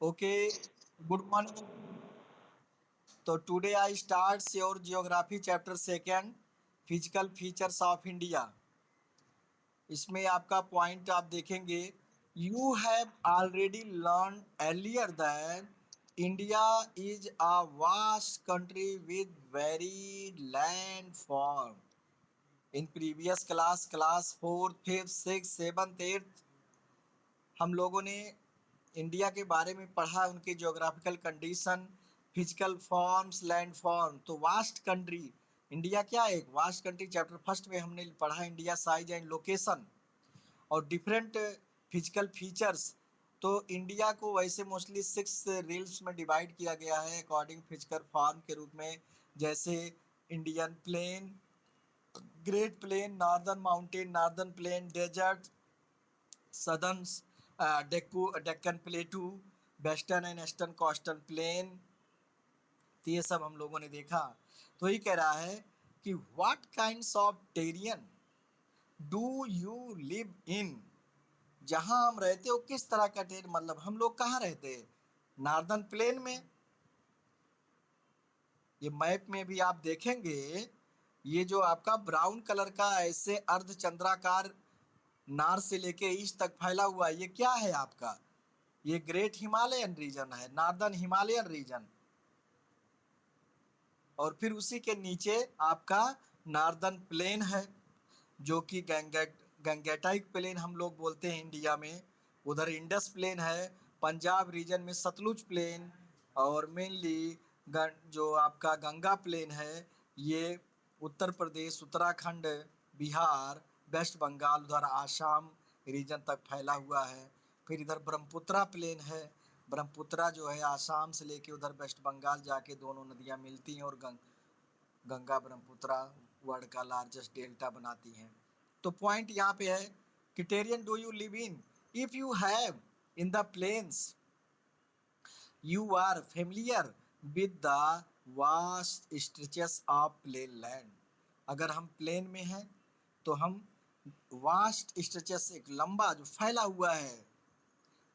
Okay, good morning. So today I start your geography chapter second, physical features of India. इसमें आपका point आप देखेंगे, you have already learn earlier that India is a vast country with very land form in previous class 4th 5th 6th 7th 8th हम लोगों ने India के बारे में पढ़ा, उनके geographical condition, physical forms, land form. तो वास्ट कंट्री इंडिया क्या है? एक वास्ट कंट्री। चैप्टर फर्स्ट में हमने पढ़ा इंडिया साइज एंड लोकेशन और डिफरेंट फिजिकल फीचर्स। तो इंडिया को वैसे मोस्टली 6 रील्स में डिवाइड किया गया है अकॉर्डिंग फिजिकल फॉर्म के रूप में, जैसे Indian plain, great plain, northern mountain, northern plain, desert, southern Deccan plateau, western and eastern coastal plain. तो ये सब हम लोगों ने देखा। तो ये कह रहा है कि what kinds of terrain do you live in, जहां हम रहते हो किस तरह का टेर, मतलब हम लोग कहाँ रहते हैं? नॉर्दर्न प्लेन में। ये मैप में भी आप देखेंगे, ये जो आपका ब्राउन कलर का ऐसे अर्धचंद्राकार नॉर्थ से लेके ईस्ट तक फैला हुआ है, ये क्या है आपका? ये ग्रेट हिमालयन रीजन है, नॉर्दर्न हिमालयन रीजन। और फिर उसी के नीचे आपका नॉर्दर्न प्लेन है, जो कि गंगेटाइक प्लेन हम लोग बोलते हैं इंडिया में। उधर इंडस प्लेन है, पंजाब रीजन में सतलुज प्लेन, और मेनली जो आपका गंगा प्लेन है, ये उत्तर प्रदेश, उत्तराखंड, बिहार, वेस्ट बंगाल, उधर आसाम रीजन तक फैला हुआ है। फिर इधर ब्रह्मपुत्रा प्लेन है, ब्रह्मपुत्रा जो है आसाम से लेके उधर वेस्ट बंगाल जाके दोनों नदियां मिलती हैं और गंगा ब्रह्मपुत्रा वर्ल्ड का लार्जेस्ट डेल्टा बनाती हैं। तो पॉइंट यहाँ पे है कि terrain do you live in, if you have in the plains you are familiar with the vast stretches of plain land. अगर हम प्लेन में हैं तो हम वास्ट स्ट्रेचेस, एक लंबा जो फैला हुआ है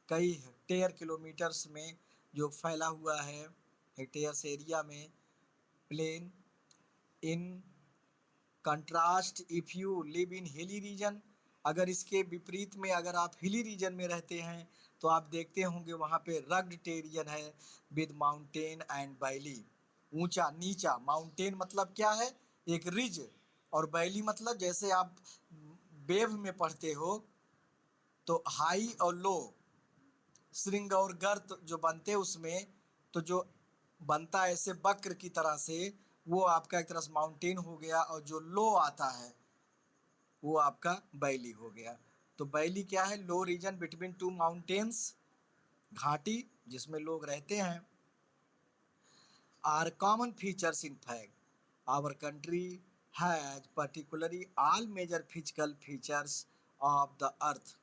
कई हेक्टेयर किलोमीटर्स में जो फैला हुआ है हेक्टेयर्स एरिया में, plain. In contrast if you live in hilly region, अगर इसके विपरीत में अगर आप हिली रीजन में रहते हैं तो आप देखते होंगे वहाँ पे रग्ड टेरियन है विद माउंटेन एंड वैली। ऊंचा नीचा, माउंटेन मतलब क्या है? एक रिज, और वैली मतलब जैसे आप वेव में पढ़ते हो तो हाई और लो, श्रृंग और गर्त जो बनते हैं उसमें, तो जो बनता है ऐसे वक्र की तरह से, वो आपका एक तरह से माउंटेन हो गया, और जो लो आता है वो आपका वैली हो गया। तो वैली क्या है? Low region between two mountains, घाटी जिसमें लोग रहते हैं। Are common features in fact our country has particularly all major physical features of the earth.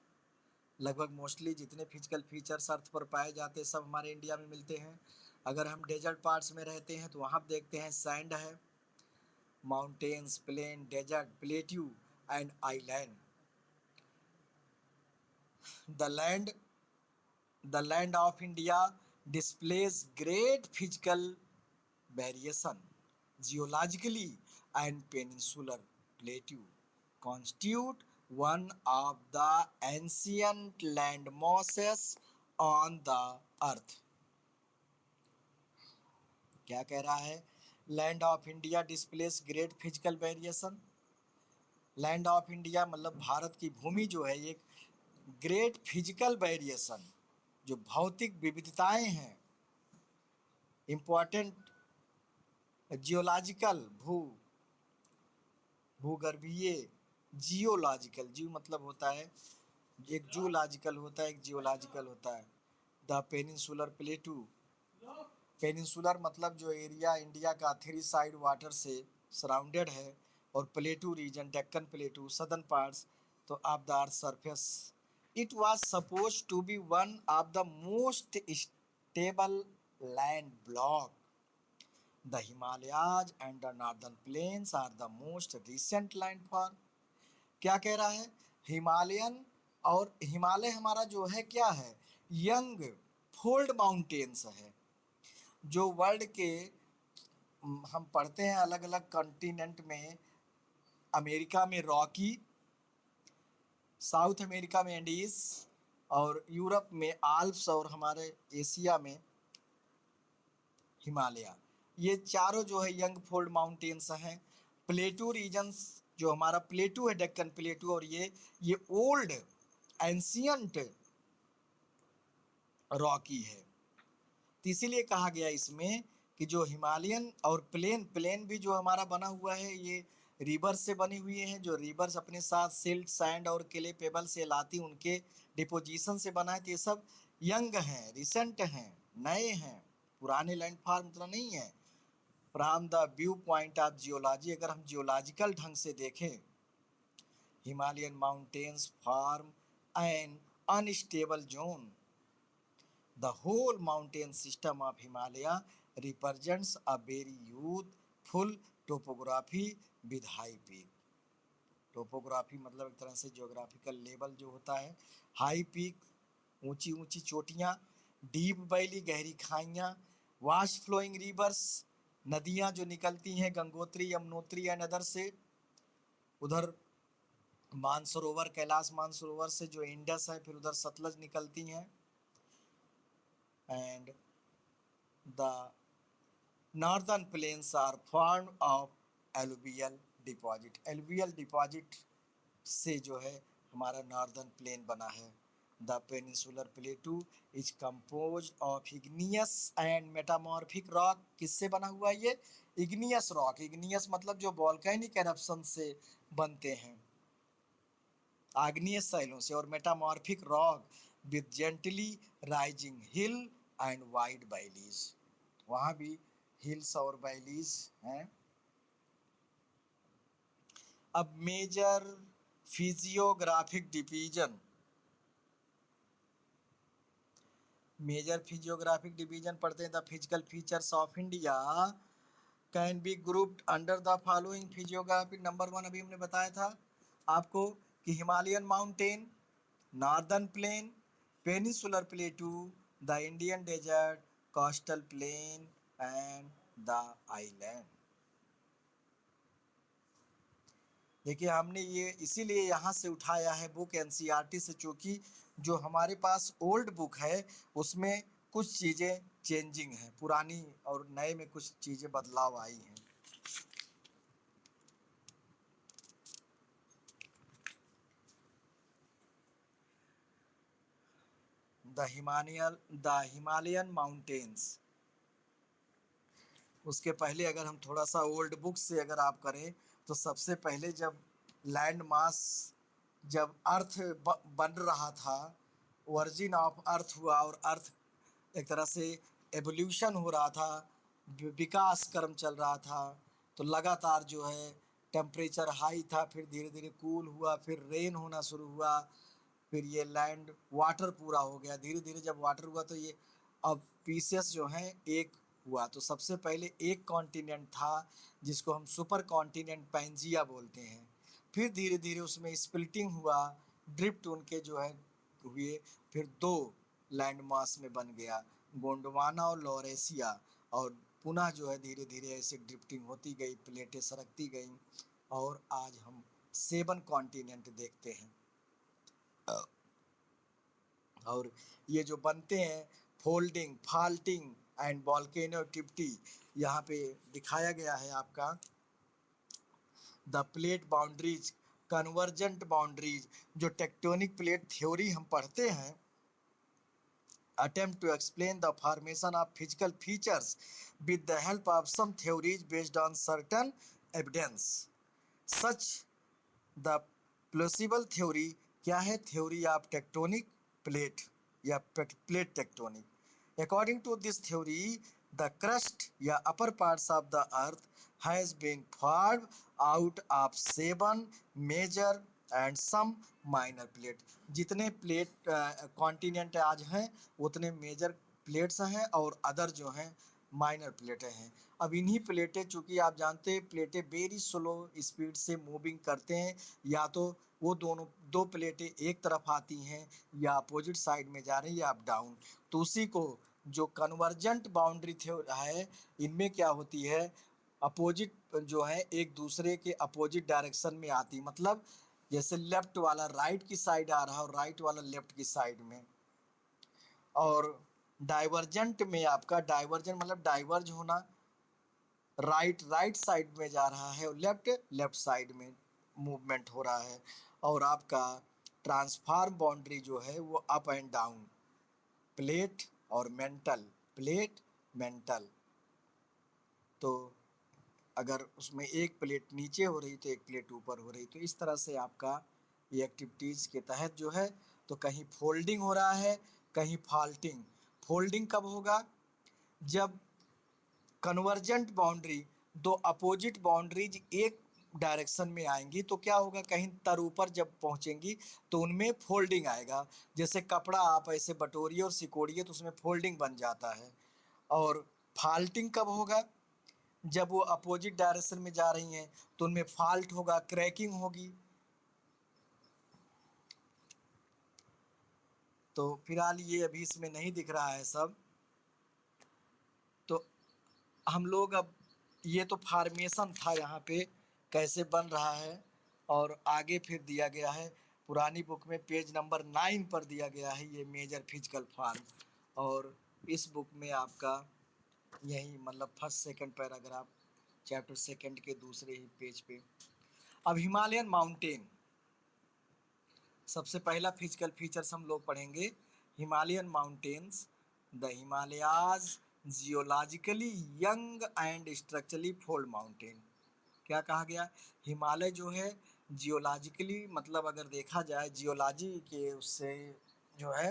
लगभग मोस्टली जितने फिजिकल फीचर्स अर्थ पर पाए जाते हैं सब हमारे इंडिया में मिलते हैं। अगर हम डेजर्ट पार्ट्स में रहते हैं तो वहाँ देखते हैं सैंड है, mountains, plain, desert, plateau and island. The land The land of India displays great physical variation. Geologically and peninsular plateau constitute one of the ancient land masses on the earth. क्या कह रहा है? Land of India displace great physical variation. Land of India मतलब भारत की भूमि जो है, एक great physical variation, जो भौतिक विविधताएं हैं, इम्पॉर्टेंट जियोलॉजिकल भूगर्भीय, जियोलॉजिकल, जीव मतलब होता है, एक जूलॉजिकल होता है, एक जियोलॉजिकल होता है। द पेनिनसुलर प्लेटू, पेनिनसुलर मतलब जो एरिया इंडिया का 3 साइड वाटर से सराउंडेड है, और plateau region, Deccan plateau, southern parts तो of the earth surface. It was suppose to be one of the most stable land block. The Himalayas and the northern plains are the most recent landfall। क्या कह रहा है? Himalayan और हिमालय हमारा जो है क्या है? यंग फोल्ड माउंटेन्स है, जो वर्ल्ड के हम पढ़ते हैं अलग अलग कॉन्टिनेंट में, अमेरिका में रॉकी, साउथ अमेरिका में एंडीज, और यूरोप में आल्प्स, और हमारे एशिया में हिमालय। ये चारों जो है यंग फोल्ड माउंटेन्स हैं। प्लेटू रीजन्स, जो हमारा प्लेटू है, डेक्कन प्लेटू, और ये ओल्ड एंशियंट रॉकी है। तो इसीलिए कहा गया इसमें कि जो हिमालयन और प्लेन भी जो हमारा बना हुआ है, ये रिवर से बने हुए हैं। जो रिवर्स अपने साथ सिल्ट, सैंड और क्ले पेबल से लाती, उनके डिपोजिशन से बना है। तो ये सब यंग हैं, रिसेंट हैं, नए हैं, पुराने लैंडफॉर्म तो नहीं है। From the view point of geology, अगर हम जियोलॉजिकल ढंग से देखें, Himalayan mountains form an unstable zone. The whole mountain system of Himalaya represents a very youthful topography with high peak. Topography मतलब एक तरह से ज्योग्राफिकल लेवल जो होता है, हाई पीक, ऊंची ऊंची चोटियाँ, डीप वैली, गहरी खाइयाँ, वास्ट फ्लोइंग रिवर्स, नदियाँ जो निकलती हैं गंगोत्री, यमुनोत्री एंड अदर से, उधर मानसरोवर, कैलाश मानसरोवर से जो इंडस है, फिर उधर सतलज निकलती हैं, and the northern plains are formed of alluvial deposit. alluvial deposit से जो है हमारा नॉर्दर्न प्लेन बना है। The peninsular प्लेटू is compose of igneous and metamorphic rock. किससे बना हुआ है ये? Igneous rock. इग्नियस मतलब जो वॉल्केनिक एरप्शन से बनते हैं, आग्नेय शैलों से, और metamorphic rock with gently rising hill and wide valleys. वहाँ भी हिल्स और वैलीज हैं। अब major physiographic division, major physiographic division पढ़ते हैं। The physical features of India can be grouped under the following physiographic. Number 1 अभी हमने बताया था आपको कि Himalayan mountain, northern plain, peninsular plateau, the Indian desert, coastal plain and the island. देखिए हमने ये इसीलिए यहाँ से उठाया है बुक एनसीईआरटी से, चूँकि जो हमारे पास ओल्ड बुक है उसमें कुछ चीज़ें चेंजिंग हैं, पुरानी और नए में कुछ चीज़ें बदलाव आई हैं। द हिमालयन माउंटेन्स, उसके पहले अगर हम थोड़ा सा ओल्ड बुक से अगर आप करें तो सबसे पहले जब लैंड मास, जब अर्थ बन रहा था, ओरिजिन ऑफ अर्थ हुआ, और अर्थ एक तरह से एवोल्यूशन हो रहा था, विकास क्रम चल रहा था, तो लगातार जो है टेम्परेचर हाई था, फिर धीरे धीरे कूल हुआ, फिर रेन होना शुरू हुआ, फिर ये लैंड वाटर पूरा हो गया। धीरे धीरे जब वाटर हुआ तो ये अब पीसेस जो हैं एक हुआ। तो सबसे पहले एक कॉन्टिनेंट था जिसको हम सुपर कॉन्टिनेंट पैंजिया बोलते हैं। फिर धीरे धीरे उसमें स्प्लिटिंग हुआ, ड्रिफ्ट उनके जो है हुए, फिर दो लैंड मास में बन गया, गोंडवाना और लॉरेशिया, और पुनः जो है धीरे धीरे ऐसे ड्रिफ्टिंग होती गई, प्लेटें सरकती गई, और आज हम 7 कॉन्टिनेंट देखते हैं। और ये जो बनते हैं फोल्डिंग, फाल्टिंग एंड वॉल्केनो एक्टिविटी, यहाँ पे दिखाया गया है आपका the plate boundaries, convergent boundaries, जो टेक्टोनिक प्लेट थ्योरी हम पढ़ते हैं, attempt to explain the formation of physical features with the help of some theories based on certain evidence. Such the plausible theory क्या है? theory of tectonic plate या plate tectonic. According to this theory, the crust या upper parts of the earth has been formed out of 7 major and some minor plate. जितने plate continent आज हैं उतने major plates हैं, और other जो हैं माइनर प्लेटें हैं। अब इन्हीं प्लेटें, चूंकि आप जानते हैं प्लेटें वेरी स्लो स्पीड से मूविंग करते हैं, या तो वो दोनों दो प्लेटें एक तरफ आती हैं या अपोजिट साइड में जा रही है, अप डाउन। तो उसी को जो कन्वर्जेंट बाउंड्री है, इनमें क्या होती है, अपोजिट जो है एक दूसरे के अपोजिट डायरेक्शन में आती, मतलब जैसे लेफ्ट वाला राइट की साइड आ रहा है और राइट वाला लेफ्ट की साइड में। और डाइवर्जेंट में आपका डाइवर्जेंट मतलब डाइवर्ज होना, राइट साइड में जा रहा है और लेफ्ट साइड में मूवमेंट हो रहा है। और आपका ट्रांसफार्म बाउंड्री जो है वो अप एंड डाउन, प्लेट और मेंटल, प्लेट मेंटल। तो अगर उसमें एक प्लेट नीचे हो रही तो एक प्लेट ऊपर हो रही, तो इस तरह से आपका ये एक्टिविटीज़ के तहत जो है, तो कहीं फोल्डिंग हो रहा है, कहीं फॉल्टिंग। फोल्डिंग कब होगा, जब कन्वर्जेंट बाउंड्री, दो अपोजिट बाउंड्रीज एक डायरेक्शन में आएंगी तो क्या होगा, कहीं तर ऊपर जब पहुंचेंगी तो उनमें फोल्डिंग आएगा। जैसे कपड़ा आप ऐसे बटोरिए और सिकोड़िए तो उसमें फोल्डिंग बन जाता है। और फाल्टिंग कब होगा, जब वो अपोजिट डायरेक्शन में जा रही हैं तो उनमें फॉल्ट होगा, क्रैकिंग होगी। तो फिलहाल ये अभी इसमें नहीं दिख रहा है सब। तो हम लोग अब, ये तो फार्मेशन था यहाँ पे कैसे बन रहा है, और आगे फिर दिया गया है पुरानी बुक में पेज नंबर 9 पर दिया गया है ये मेजर फिजिकल फॉर्म। और इस बुक में आपका यही मतलब first second paragraph chapter second के दूसरे ही पेज पे। अब हिमालयन माउंटेन, सबसे पहला फिजिकल फीचर्स हम लोग पढ़ेंगे, Himalayan mountains. The Himalayas geologically young and structurally fold mountain. क्या कहा गया, हिमालय जो है जियोलॉजिकली, मतलब अगर देखा जाए जियोलॉजी के उससे जो है,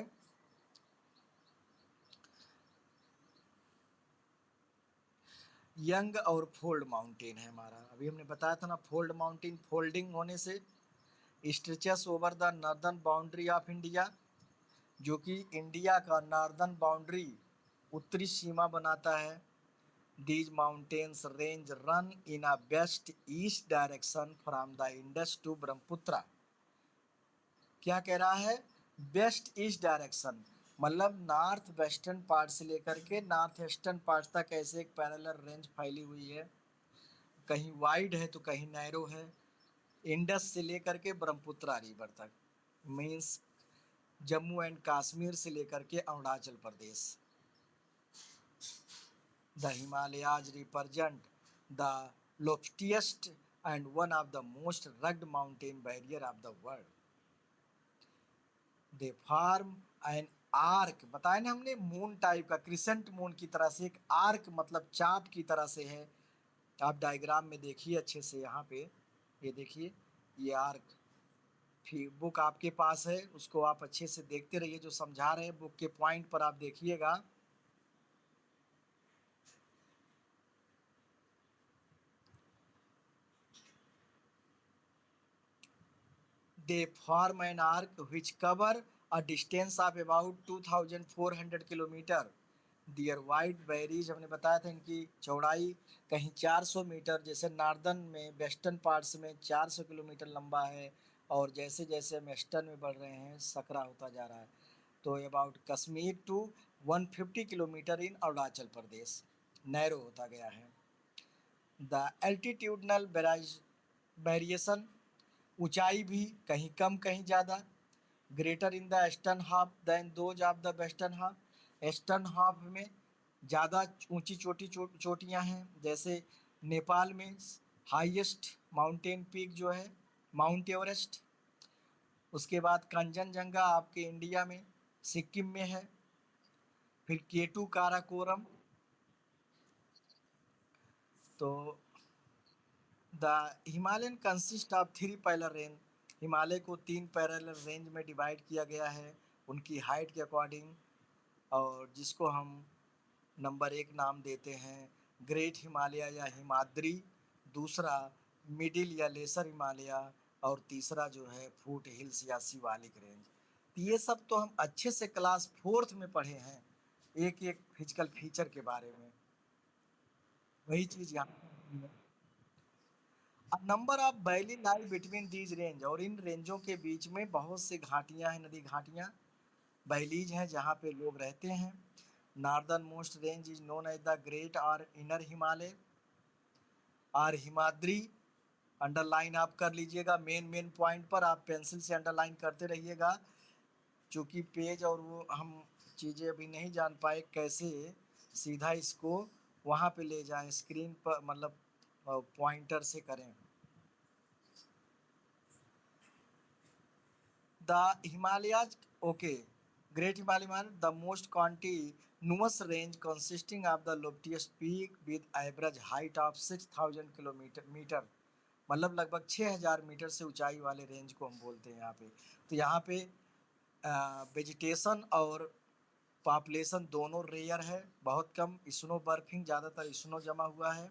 यंग और फोल्ड माउंटेन है हमारा। अभी हमने बताया था ना, फोल्ड माउंटेन फोल्डिंग होने से stretches over the northern boundary of India, जो कि इंडिया का नॉर्दर्न बाउंड्री, उत्तरी सीमा बनाता है। These mountains range run in a west east direction from the Indus to Brahmaputra. क्या कह रहा है, वेस्ट ईस्ट डायरेक्शन, मतलब नॉर्थ वेस्टर्न पार्ट से लेकर के नॉर्थ ईस्टर्न पार्ट तक ऐसे एक पैरेलल रेंज फैली हुई है, कहीं वाइड है तो कहीं नैरो है, इंडस से लेकर के ब्रह्मपुत्र रिवर तक, मीन्स जम्मू एंड कश्मीर से लेकर के Arunachal Pradesh. The Himalayas represent the loftiest and one of the most rugged mountain barrier of the world. They form an arc, बताया ना हमने, मून टाइप का, क्रिसेंट मून की तरह से एक आर्क, मतलब चाप की तरह से है। आप डायग्राम में देखिए अच्छे से, यहाँ पे ये देखिए ये आर्क। फिर बुक आपके पास है, उसको आप अच्छे से देखते रहिए, जो समझा रहे हैं बुक के पॉइंट पर आप देखिएगा। They form an arc which cover a distance of about 2400 kilometre. Their wide varies, हमने बताया था इनकी चौड़ाई कहीं 400 मीटर, जैसे नॉर्दर्न में वेस्टर्न पार्ट्स में 400 किलोमीटर लंबा है, और जैसे जैसे हम ईस्टर्न में बढ़ रहे हैं सकरा होता जा रहा है। तो about Kashmir to 150 kilometre in Arunachal Pradesh, narrow होता गया है। द एल्टीट्यूडनल वेरिएशन, ऊंचाई भी कहीं कम कहीं ज़्यादा, greater in the eastern half than those of the western half. Eastern half में ज़्यादा ऊंची चोटियाँ हैं, जैसे नेपाल में हाईएस्ट माउंटेन पीक जो है माउंट एवरेस्ट। उसके बाद कंचनजंगा आपके इंडिया में सिक्किम में है। फिर केटू काराकोरम। तो the Himalayan consist of 3 parallel range, Himalaya को 3 पैरेलल रेंज में डिवाइड किया गया है उनकी हाइट के अकॉर्डिंग, और जिसको हम नंबर 1 नाम देते हैं ग्रेट हिमालय या हिमाद्री, दूसरा मिडिल या लेसर हिमालय, और तीसरा जो है फूट हिल्स या शिवालिक रेंज। ये सब तो हम अच्छे से क्लास 4th में पढ़े हैं, एक एक फिजिकल फीचर के बारे में। वही चीज यहाँ। Number of valley lie between these range, और इन रेंजों के बीच में बहुत से घाटियां हैं, नदी घाटियां, वैलीज हैं जहाँ पे लोग रहते हैं। Northern most range is known as the great और इनर हिमालय और हिमाद्री। अंडरलाइन आप कर लीजिएगा, मेन मेन पॉइंट पर आप पेंसिल से अंडरलाइन करते रहिएगा, क्योंकि पेज और वो हम चीज़ें अभी नहीं जान पाए कैसे सीधा इसको वहाँ पे ले जाएं स्क्रीन पर, मतलब पॉइंटर से करें। The Himalayas, okay, Great Himalaya, the most continuous range consisting of the loftiest peak with average height of 6,000 kilometre metre, मतलब लगभग 6,000 मीटर से ऊंचाई वाले रेंज को हम बोलते हैं यहाँ पे। तो यहाँ पे वेजिटेशन और पॉपुलेशन दोनों रेयर है, बहुत कम स्नो बर्फिंग, ज़्यादातर स्नो जमा हुआ है।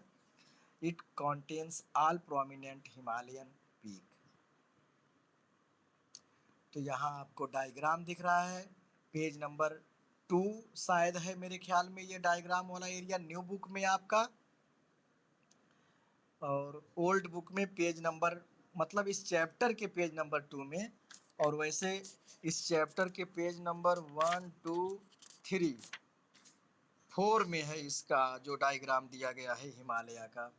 It contains all prominent Himalayan peak. तो यहाँ आपको डायग्राम दिख रहा है, पेज नंबर 2 शायद है मेरे ख्याल में ये डायग्राम वाला एरिया, न्यू बुक में आपका, और ओल्ड बुक में पेज नंबर, मतलब इस चैप्टर के पेज नंबर 2 में, और वैसे इस चैप्टर के पेज नंबर 1 2 3 4 में है इसका जो डायग्राम दिया गया है हिमालय का।